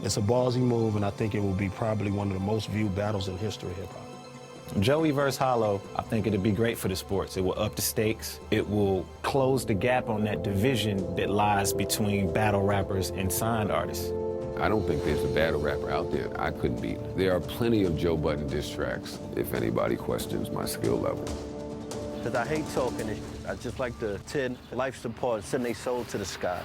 It's a ballsy move, and I think it will be probably one of the most viewed battles in history of hip-hop. Joey versus Hollow, I think it'd be great for the sports. It will up the stakes. It will close the gap on that division that lies between battle rappers and signed artists. I don't think there's a battle rapper out there I couldn't beat. There are plenty of Joe Budden diss tracks if anybody questions my skill level. Because I hate talking this. I just like to tear life's apart and send their soul to the sky.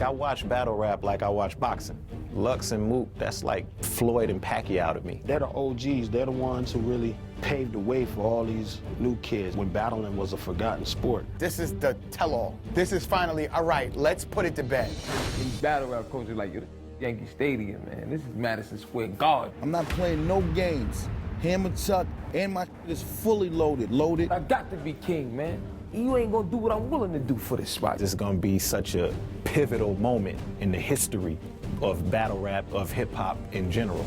I watch battle rap like I watch boxing. Lux and Mook, that's like Floyd and Pacquiao to me. They're the OGs. They're the ones who really paved the way for all these new kids when battling was a forgotten sport. This is the tell-all. This is finally, all right, let's put it to bed. These battle rap coaches like Yankee Stadium, man. This is Madison Square Garden. I'm not playing no games. Hammer tuck, and my is fully loaded. I got to be king, man. You ain't gonna do what I'm willing to do for this spot. This is gonna be such a pivotal moment in the history of battle rap, of hip hop in general.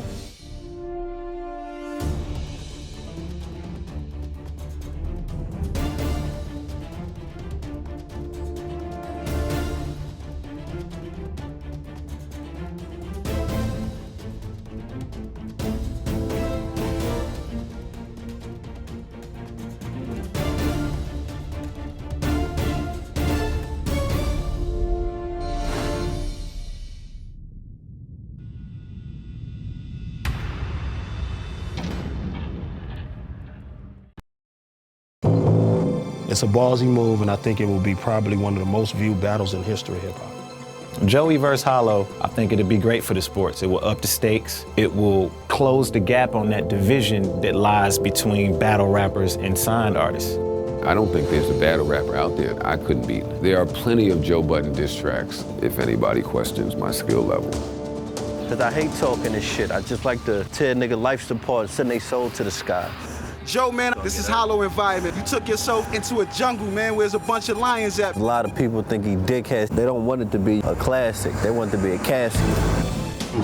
It's a ballsy move, and I think it will be probably one of the most viewed battles in history of hip-hop. Joey versus Hollow, I think it'd be great for the sports. It will up the stakes. It will close the gap on that division that lies between battle rappers and signed artists. I don't think there's a battle rapper out there I couldn't beat. There are plenty of Joe Budden diss tracks if anybody questions my skill level. Because I hate talking this shit. I just like to tear nigga life's apart and send their soul to the sky. Joe, man, this is hollow environment. You took yourself into a jungle, man, where there's a bunch of lions at. A lot of people think he dickheads. They don't want it to be a classic. They want it to be a casket.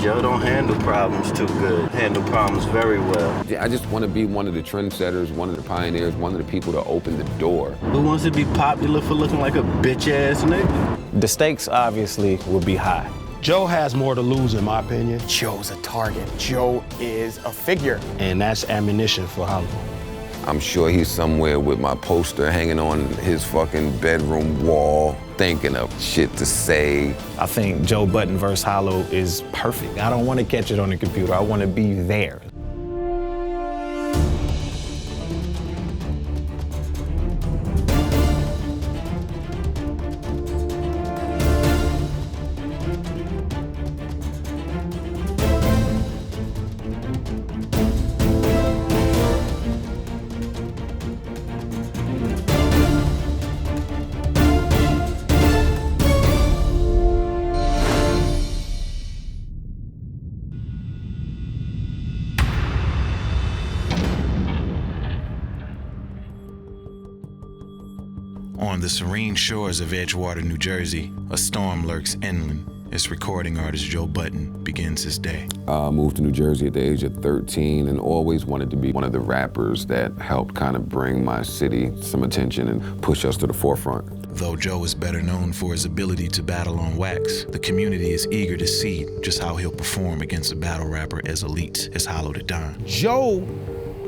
Joe don't handle problems too good. Handle problems very well. I just want to be one of the trendsetters, one of the pioneers, one of the people to open the door. Who wants to be popular for looking like a bitch-ass nigga? The stakes, obviously, will be high. Joe has more to lose, in my opinion. Joe's a target. Joe is a figure. And that's ammunition for Hollow. I'm sure he's somewhere with my poster hanging on his fucking bedroom wall, thinking of shit to say. I think Joe Budden versus Hollow is perfect. I don't want to catch it on the computer. I want to be there. On the serene shores of Edgewater, New Jersey, a storm lurks inland. Its recording artist Joe Budden begins his day. I moved to New Jersey at the age of 13 and always wanted to be one of the rappers that helped kind of bring my city some attention and push us to the forefront. Though Joe is better known for his ability to battle on wax, the community is eager to see just how he'll perform against a battle rapper as elite as Hollow the Don. Joe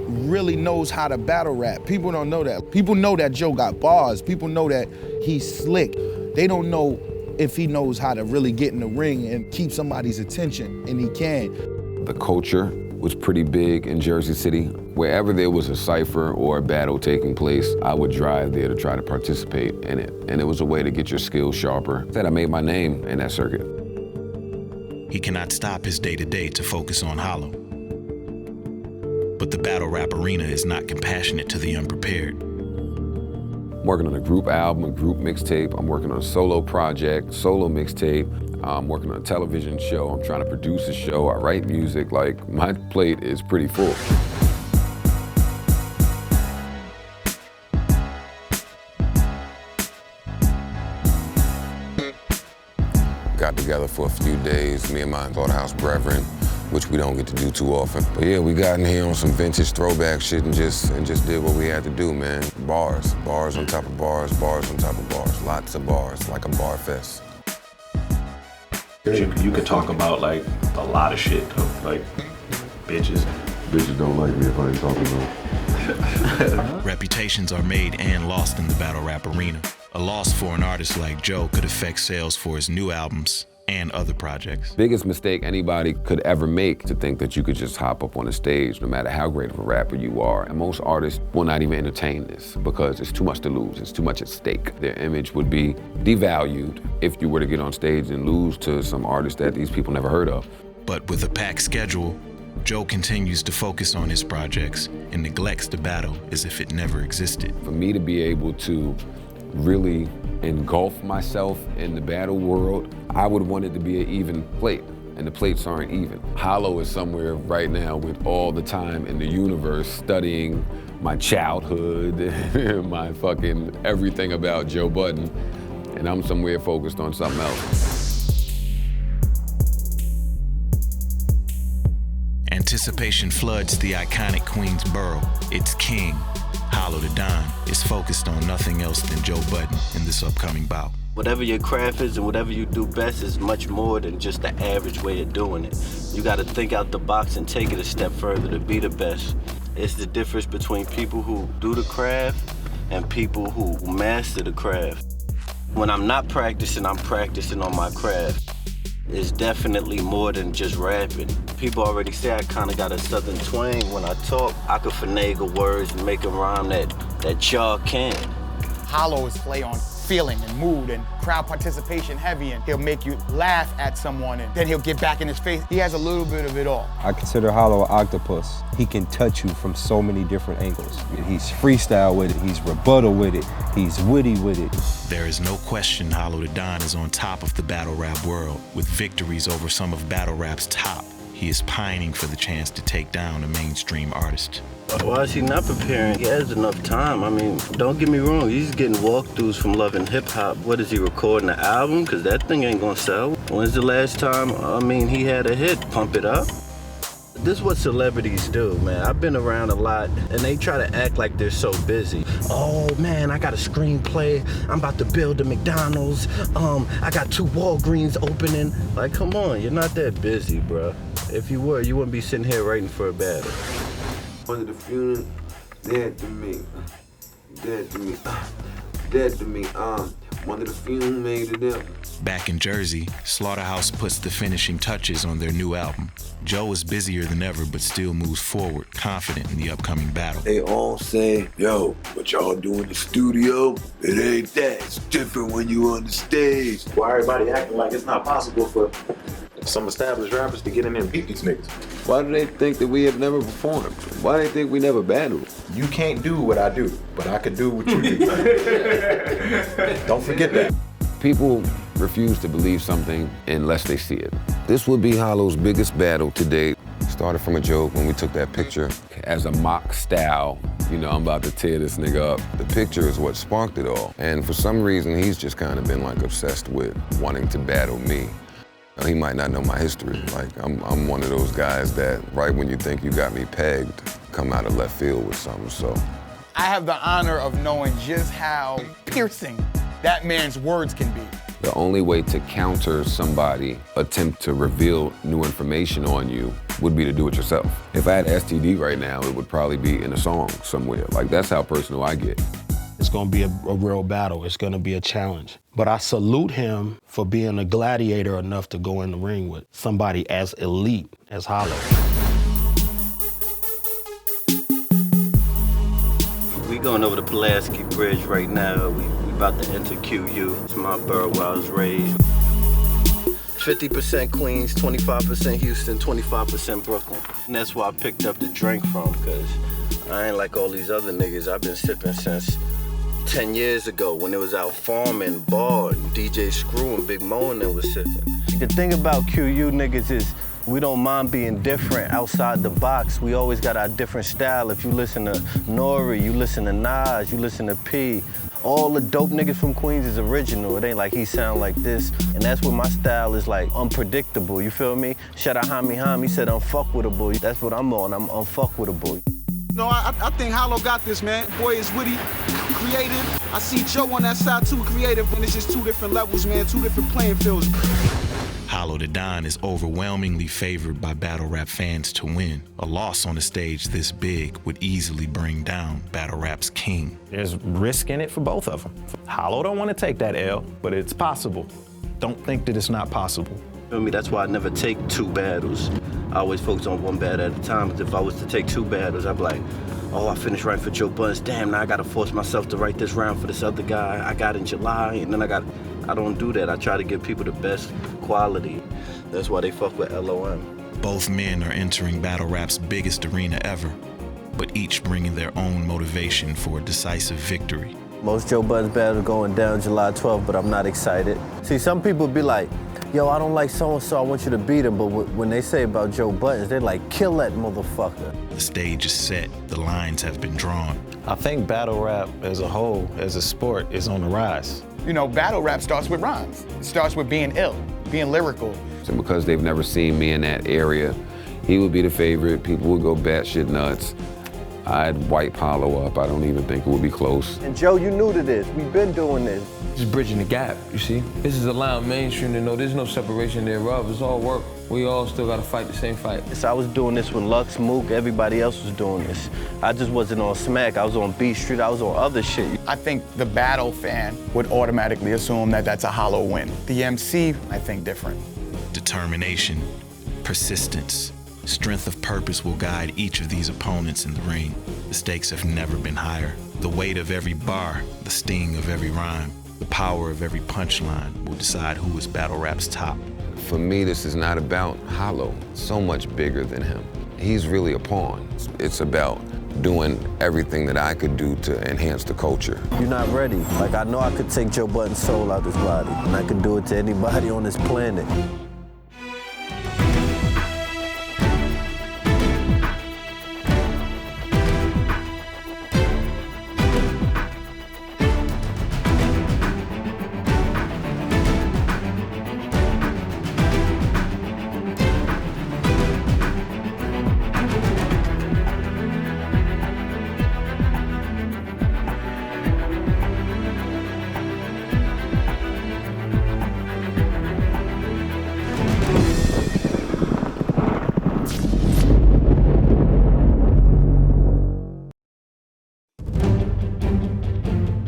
really knows how to battle rap. People don't know that. People know that Joe got bars. People know that he's slick. They don't know if he knows how to really get in the ring and keep somebody's attention, and he can. The culture was pretty big in Jersey City. Wherever there was a cypher or a battle taking place, I would drive there to try to participate in it. And it was a way to get your skills sharper. That I made my name in that circuit. He cannot stop his day-to-day to focus on Hollow. But the battle rap arena is not compassionate to the unprepared. I'm working on a group album, a group mixtape. I'm working on a solo project, solo mixtape. I'm working on a television show. I'm trying to produce a show. I write music. Like, my plate is pretty full. Got together for a few days, me and my Slaughterhouse brethren, which we don't get to do too often. But yeah, we got in here on some vintage throwback shit and just did what we had to do, man. Bars on top of bars, bars on top of bars. Lots of bars, like a bar fest. You could talk about like a lot of shit though, like bitches. Bitches don't like me if I ain't talking about. Reputations are made and lost in the battle rap arena. A loss for an artist like Joe could affect sales for his new albums and other projects. Biggest mistake anybody could ever make to think that you could just hop up on a stage no matter how great of a rapper you are. And most artists will not even entertain this because it's too much to lose, it's too much at stake. Their image would be devalued if you were to get on stage and lose to some artist that these people never heard of. But with a packed schedule, Joe continues to focus on his projects and neglects the battle as if it never existed. For me to be able to really engulf myself in the battle world, I would want it to be an even plate, and the plates aren't even. Hollow is somewhere right now with all the time in the universe studying my childhood, my fucking everything about Joe Budden, and I'm somewhere focused on something else. Anticipation floods the iconic Queensboro. Its king, Hollow the Don, is focused on nothing else than Joe Budden in this upcoming bout. Whatever your craft is and whatever you do best is much more than just the average way of doing it. You gotta think out the box and take it a step further to be the best. It's the difference between people who do the craft and people who master the craft. When I'm not practicing, I'm practicing on my craft. It's definitely more than just rapping. People already say I kinda got a southern twang when I talk. I could finagle words and make them rhyme that y'all can't. Hollow is play on feeling and mood and crowd participation heavy, and he'll make you laugh at someone and then he'll get back in his face. He has a little bit of it all. I consider Hollow an octopus. He can touch you from so many different angles. He's freestyle with it, he's rebuttal with it, he's witty with it. There is no question Hollow the Don is on top of the battle rap world. With victories over some of battle rap's top, he is pining for the chance to take down a mainstream artist. Why is he not preparing? He has enough time. I mean, don't get me wrong, he's getting walkthroughs from Love and Hip Hop. What is he recording, an album? Because that thing ain't gonna sell. When's the last time, he had a hit? Pump It Up? This is what celebrities do, man. I've been around a lot, and they try to act like they're so busy. Oh, man, I got a screenplay. I'm about to build a McDonald's. I got 2 Walgreens opening. Like, come on, you're not that busy, bro. If you were, you wouldn't be sitting here writing for a battle. One of the few dead to me, dead to me, dead to me, one of the few made it up. Back in Jersey, Slaughterhouse puts the finishing touches on their new album. Joe is busier than ever, but still moves forward, confident in the upcoming battle. They all say, yo, what y'all do in the studio, it ain't that. It's different when you on the stage. Why everybody acting like it's not possible for some established rappers to get in there and beat these niggas? Why do they think that we have never performed? Why do they think we never battled? You can't do what I do, but I can do what you do. Don't forget that. People refuse to believe something unless they see it. This would be Hollow's biggest battle to date. Started from a joke when we took that picture as a mock style. You know, I'm about to tear this nigga up. The picture is what sparked it all. And for some reason, he's just kind of been like obsessed with wanting to battle me. He might not know my history. Like, I'm one of those guys that right when you think you got me pegged, come out of left field with something, so. I have the honor of knowing just how piercing that man's words can be. The only way to counter somebody attempt to reveal new information on you would be to do it yourself. If I had STD right now, it would probably be in a song somewhere. Like, that's how personal I get. It's gonna be a real battle. It's gonna be a challenge. But I salute him for being a gladiator enough to go in the ring with somebody as elite as Hollow. We going over the Pulaski Bridge right now. We about to enter QU. It's my borough where I was raised. 50% Queens, 25% Houston, 25% Brooklyn. And that's where I picked up the drink from, because I ain't like all these other niggas. I've been sipping since 10 years ago when it was out farming, bar, and DJ Screw and Big Mo and them was sipping. The thing about QU niggas is we don't mind being different outside the box. We always got our different style. If you listen to Nori, you listen to Nas, you listen to P. All the dope niggas from Queens is original. It ain't like he sound like this. And that's what my style is like, unpredictable, you feel me? Shout out Hami, he said unfuckwittable. That's what I'm on, I'm unfuckwittable. No, I think Hollow got this, man. Boy is witty, creative. I see Joe on that side too, creative, and it's just 2 different levels, man, 2 different playing fields. Hollow Hollow the Don is overwhelmingly favored by battle rap fans to win. A loss on a stage this big would easily bring down battle rap's king. There's risk in it for both of them. Hollow don't want to take that L, but it's possible. Don't think that it's not possible. I mean, that's why I never take two battles. I always focus on one battle at a time. If I was to take two battles, I'd be like, oh, I finished writing for Joe Budden. Damn, now I gotta force myself to write this round for this other guy I got in July, and then I don't do that. I try to give people the best quality. That's why they fuck with LOM. Both men are entering battle rap's biggest arena ever, but each bringing their own motivation for a decisive victory. Most Joe Budden's battles going down July 12th, but I'm not excited. See, some people be like, yo, I don't like so-and-so, I want you to beat him, but when they say about Joe Budden, they're like, kill that motherfucker. The stage is set, the lines have been drawn. I think battle rap as a whole, as a sport, is on the rise. You know, battle rap starts with rhymes. It starts with being ill, being lyrical. And because they've never seen me in that area, he would be the favorite. People would go batshit nuts. I'd wipe Hollow up. I don't even think it would be close. And Joe, you new to this. We've been doing this. Just bridging the gap, you see? This is allowing mainstream to know there's no separation thereof. It's all work. We all still gotta fight the same fight. So I was doing this with Lux, Mook, everybody else was doing this. I just wasn't on Smack, I was on B Street, I was on other shit. I think the battle fan would automatically assume that that's a Hollow win. The MC, I think different. Determination, persistence, strength of purpose will guide each of these opponents in the ring. The stakes have never been higher. The weight of every bar, the sting of every rhyme, the power of every punchline will decide who is battle rap's top. For me, this is not about Hollow. It's so much bigger than him. He's really a pawn. It's about doing everything that I could do to enhance the culture. You're not ready. Like, I know I could take Joe Budden's soul out this body, and I could do it to anybody on this planet.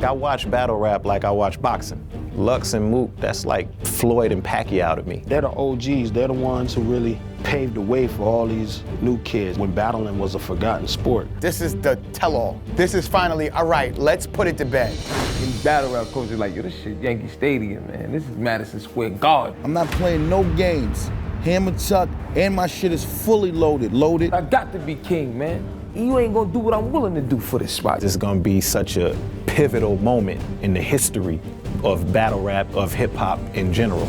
I watch battle rap like I watch boxing. Lux and Mook, that's like Floyd and Pacquiao to me. They're the OGs. They're the ones who really paved the way for all these new kids when battling was a forgotten sport. This is the tell-all. This is finally, all right, let's put it to bed. In battle rap culture, like, yo, this shit Yankee Stadium, man. This is Madison Square Garden. I'm not playing no games. Hammer tuck, and my shit is fully loaded. I got to be king, man. You ain't gonna do what I'm willing to do for this spot. This is gonna be such a pivotal moment in the history of battle rap, of hip hop in general.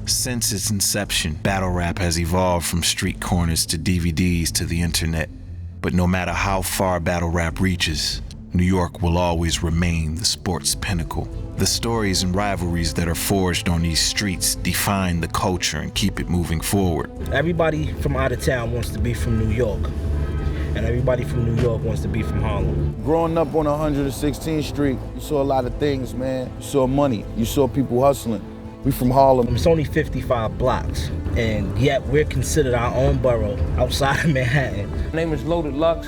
Since its inception, battle rap has evolved from street corners to DVDs to the internet. But no matter how far battle rap reaches, New York will always remain the sport's pinnacle. The stories and rivalries that are forged on these streets define the culture and keep it moving forward. Everybody from out of town wants to be from New York, and everybody from New York wants to be from Harlem. Growing up on 116th Street, you saw a lot of things, man. You saw money, you saw people hustling. We from Harlem. It's only 55 blocks, and yet we're considered our own borough outside of Manhattan. My name is Loaded Lux,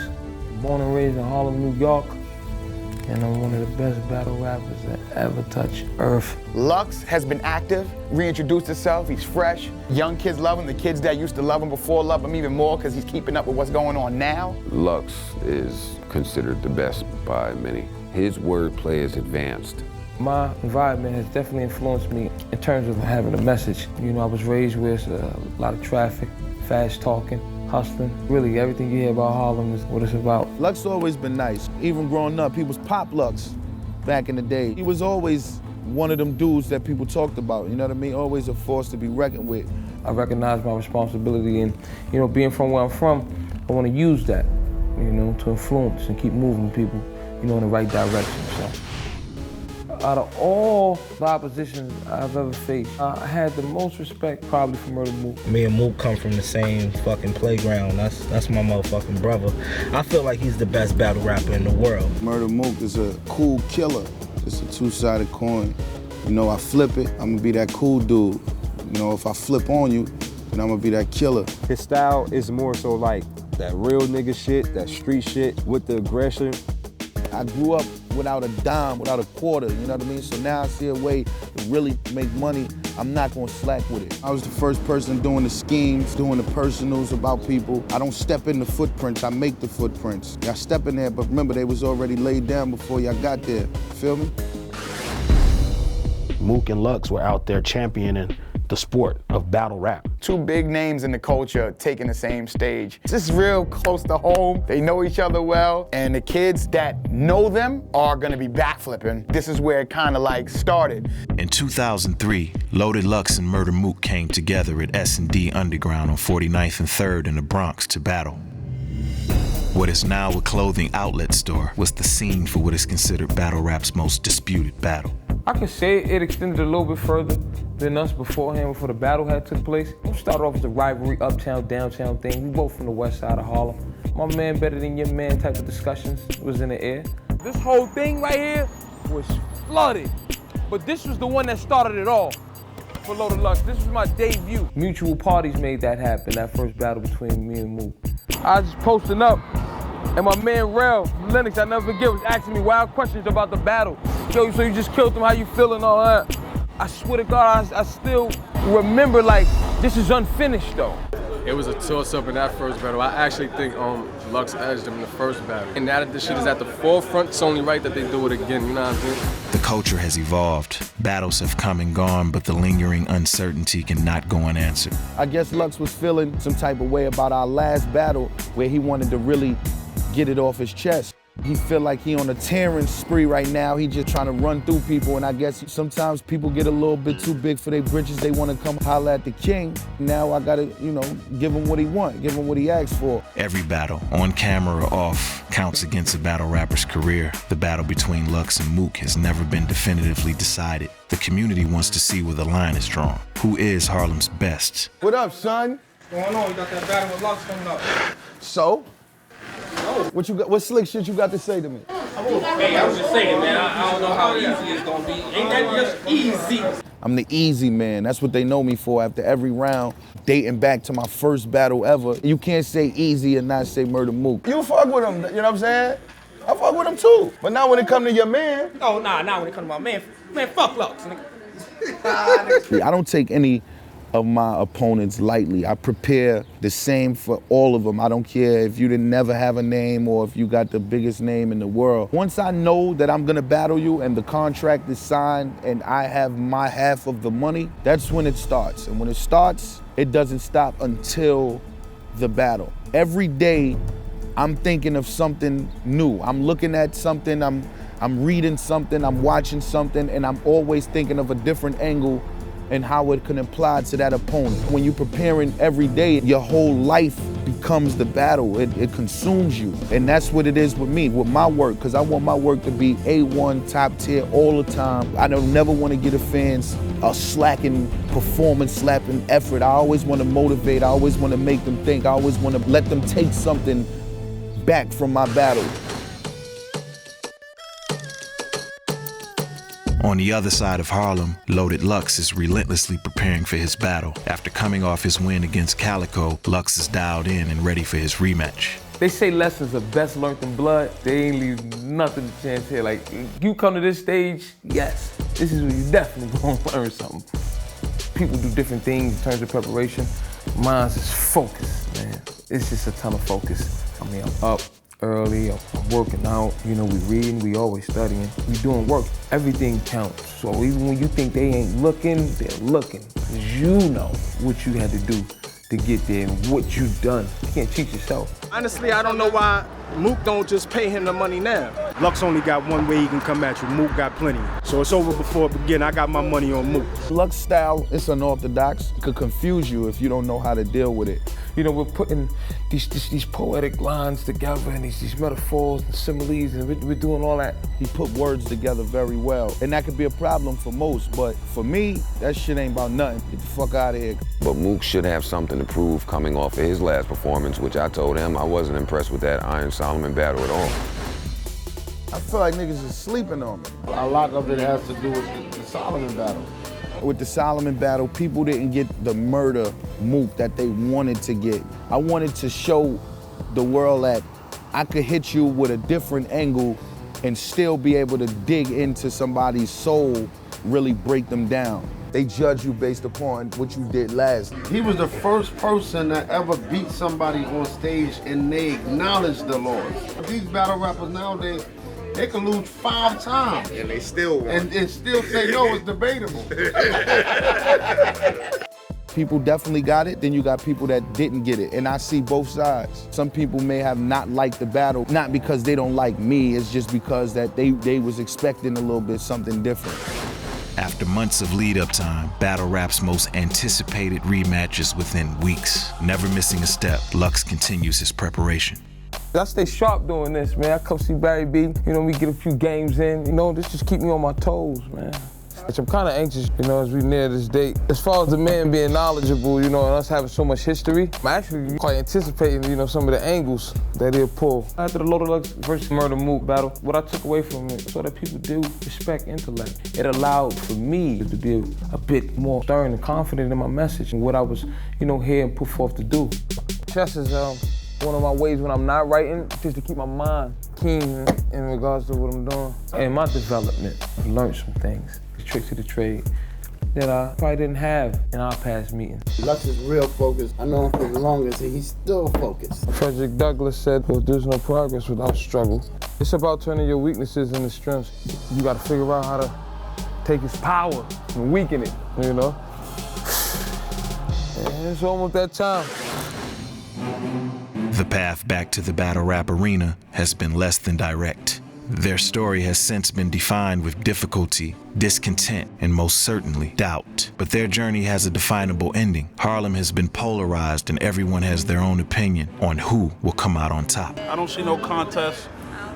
born and raised in Harlem, New York, and I'm one of the best battle rappers that ever touched Earth. Lux has been active, reintroduced himself, he's fresh. Young kids love him, the kids that used to love him before love him even more because he's keeping up with what's going on now. Lux is considered the best by many. His wordplay is advanced. My environment has definitely influenced me in terms of having a message. You know, I was raised with a lot of traffic, fast talking, hustling. Really, everything you hear about Harlem is what it's about. Lux always been nice. Even growing up, he was Pop Lux back in the day. He was always one of them dudes that people talked about, you know what I mean? Always a force to be reckoned with. I recognize my responsibility and, you know, being from where I'm from, I want to use that, you know, to influence and keep moving people, you know, in the right direction, so. Out of all the oppositions I've ever faced, I had the most respect probably for Murda Mook. Me and Mook come from the same fucking playground. That's my motherfucking brother. I feel like he's the best battle rapper in the world. Murda Mook is a cool killer. It's a two-sided coin. You know, I flip it, I'm gonna be that cool dude. You know, if I flip on you, then I'm gonna be that killer. His style is more so like that real nigga shit, that street shit with the aggression. I grew up without a dime, without a quarter, you know what I mean? So now I see a way to really make money. I'm not gonna slack with it. I was the first person doing the schemes, doing the personals about people. I don't step in the footprints, I make the footprints. Y'all step in there, but remember they was already laid down before y'all got there, feel me? Mook and Lux were out there championing the sport of battle rap. Two big names in the culture taking the same stage. This is real close to home. They know each other well, and the kids that know them are gonna be backflipping. This is where it kind of like started. In 2003, Loaded Lux and Murda Mook came together at S&D Underground on 49th and 3rd in the Bronx to battle. What is now a clothing outlet store was the scene for what is considered battle rap's most disputed battle. I can say it extended a little bit further than us beforehand, before the battle had took place. We started off as a rivalry, uptown, downtown thing. We both from the west side of Harlem. My man better than your man type of discussions was in the air. This whole thing right here was flooded, but this was the one that started it all for Loaded Lux. This was my debut. Mutual parties made that happen, that first battle between me and Mook. I was just posting up, and my man Rel from Lennox, I never forget, was asking me wild questions about the battle. Yo, so you just killed him, how you feeling, all that? I swear to God, I still remember, like, this is unfinished, though. It was a toss-up in that first battle. I actually think Lux edged him in the first battle. And now that this shit is at the forefront, it's only right that they do it again, you know what I mean? The culture has evolved. Battles have come and gone, but the lingering uncertainty cannot go unanswered. I guess Lux was feeling some type of way about our last battle where he wanted to really get it off his chest. He feel like he on a tearing spree right now. He just trying to run through people, and I guess sometimes people get a little bit too big for their britches. They want to come holler at the king. Now I gotta, you know, give him what he want, give him what he asked for. Every battle, on camera or off, counts against a battle rapper's career. The battle between Lux and Mook has never been definitively decided. The community wants to see where the line is drawn. Who is Harlem's best? What up, son? What's going on? You got that battle with Lux coming up. So? What you got? What slick shit you got to say to me? Hey, I was just saying, man, I don't know how easy it's gonna be. Ain't that just easy? I'm the easy man. That's what they know me for after every round, dating back to my first battle ever. You can't say easy and not say Murda Mook. You fuck with him, you know what I'm saying? I fuck with him too. But now when it come to your man. Oh, nah, when it come to my man, fuck Lux, nigga. I don't take any of my opponents lightly. I prepare the same for all of them. I don't care if you didn't never have a name or if you got the biggest name in the world. Once I know that I'm gonna battle you and the contract is signed and I have my half of the money, that's when it starts. And when it starts, it doesn't stop until the battle. Every day, I'm thinking of something new. I'm looking at something, I'm reading something, I'm watching something, and I'm always thinking of a different angle and how it can apply to that opponent. When you're preparing every day, your whole life becomes the battle. It consumes you. And that's what it is with me, with my work, because I want my work to be A1, top tier all the time. I don't never want to give the fans a slacking performance, slapping effort. I always want to motivate. I always want to make them think. I always want to let them take something back from my battle. On the other side of Harlem, Loaded Lux is relentlessly preparing for his battle. After coming off his win against Calico, Lux is dialed in and ready for his rematch. They say lessons are best learned in blood. They ain't leave nothing to chance here. Like, you come to this stage, yes, this is where you definitely gonna learn something. People do different things in terms of preparation. Mine's is focus, man. It's just a ton of focus. I mean, I'm up early, I'm working out, you know, we reading, we always studying, we doing work. Everything counts. So even when you think they ain't looking, they're looking. 'Cause you know what you had to do to get there and what you've done. You can't cheat yourself. Honestly, I don't know why Mook don't just pay him the money now. Lux only got one way he can come at you. Mook got plenty. So it's over before it begin. I got my money on Mook. Lux style, it's unorthodox. It could confuse you if you don't know how to deal with it. You know, we're putting these poetic lines together and these metaphors and similes, and we're doing all that. He put words together very well, and that could be a problem for most, but for me, that shit ain't about nothing. Get the fuck out of here. But Mook should have something to prove coming off of his last performance, which I told him I wasn't impressed with that Iron Solomon battle at all. I feel like niggas is sleeping on me. A lot of it has to do with the Solomon battle. With the Solomon battle, people didn't get the Murda Mook that they wanted to get. I wanted to show the world that I could hit you with a different angle and still be able to dig into somebody's soul, really break them down. They judge you based upon what you did last. He was the first person that ever beat somebody on stage and they acknowledged the loss. These battle rappers nowadays, they can lose 5 times. And they still won. And still say, no, it's debatable. People definitely got it, then you got people that didn't get it, and I see both sides. Some people may have not liked the battle, not because they don't like me, it's just because that they was expecting a little bit something different. After months of lead-up time, Battle Rap's most anticipated rematch is within weeks. Never missing a step, Lux continues his preparation. I stay sharp doing this, man. I come see Barry B, you know, we get a few games in, you know, this just keep me on my toes, man. I'm kind of anxious, you know, as we near this date. As far as the man being knowledgeable, you know, and us having so much history, I'm actually quite anticipating, you know, some of the angles that he'll pull. After the Loaded Lux versus Murda Mook battle, what I took away from it so that people do respect intellect. It allowed for me to be a bit more stern and confident in my message and what I was, you know, here and put forth to do. Chess is one of my ways when I'm not writing, just to keep my mind keen in regards to what I'm doing. And my development, I've learned some things, the tricks of the trade, that I probably didn't have in our past meetings. Lux is real focused. I know him for the longest, and he's still focused. Frederick Douglass said, well, there's no progress without struggle. It's about turning your weaknesses into strengths. You gotta figure out how to take his power and weaken it, you know? And it's almost that time. The path back to the battle rap arena has been less than direct. Their story has since been defined with difficulty, discontent, and most certainly doubt. But their journey has a definable ending. Harlem has been polarized and everyone has their own opinion on who will come out on top. I don't see no contest.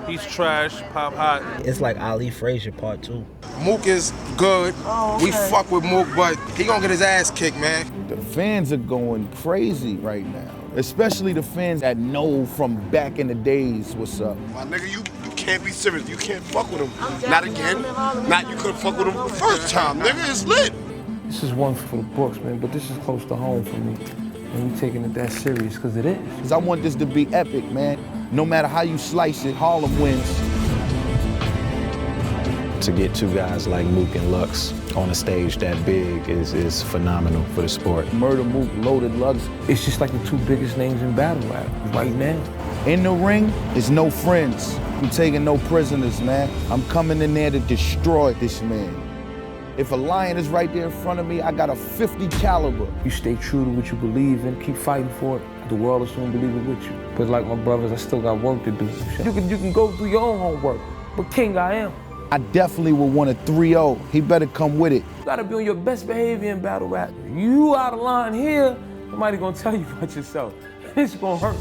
He's trash, pop hot. It's like Ali Frazier part 2. Mook is good. Oh, okay. We fuck with Mook, but he gonna get his ass kicked, man. The fans are going crazy right now, especially the fans that know from back in the days what's up. My nigga, you can't be serious. You can't fuck with him. Not again. Not you couldn't fuck with him the first time. Nigga, it's lit. This is one for the books, man, but this is close to home for me. And we taking it that serious, because it is. Because I want this to be epic, man. No matter how you slice it, Harlem wins. To get two guys like Mook and Lux on a stage that big is phenomenal for the sport. Murda Mook, Loaded Lux. It's just like the 2 biggest names in battle rap right now. In the ring, there's no friends. I'm taking no prisoners, man. I'm coming in there to destroy this man. If a lion is right there in front of me, I got a 50 caliber. You stay true to what you believe in, keep fighting for it. The world is soon believe it with you. But like my brothers, I still got work to do. You can go through your own homework, but king I am. I definitely would want a 3-0. He better come with it. You gotta be on your best behavior in battle rap. You out of line here, somebody gonna tell you about yourself. It's gonna hurt.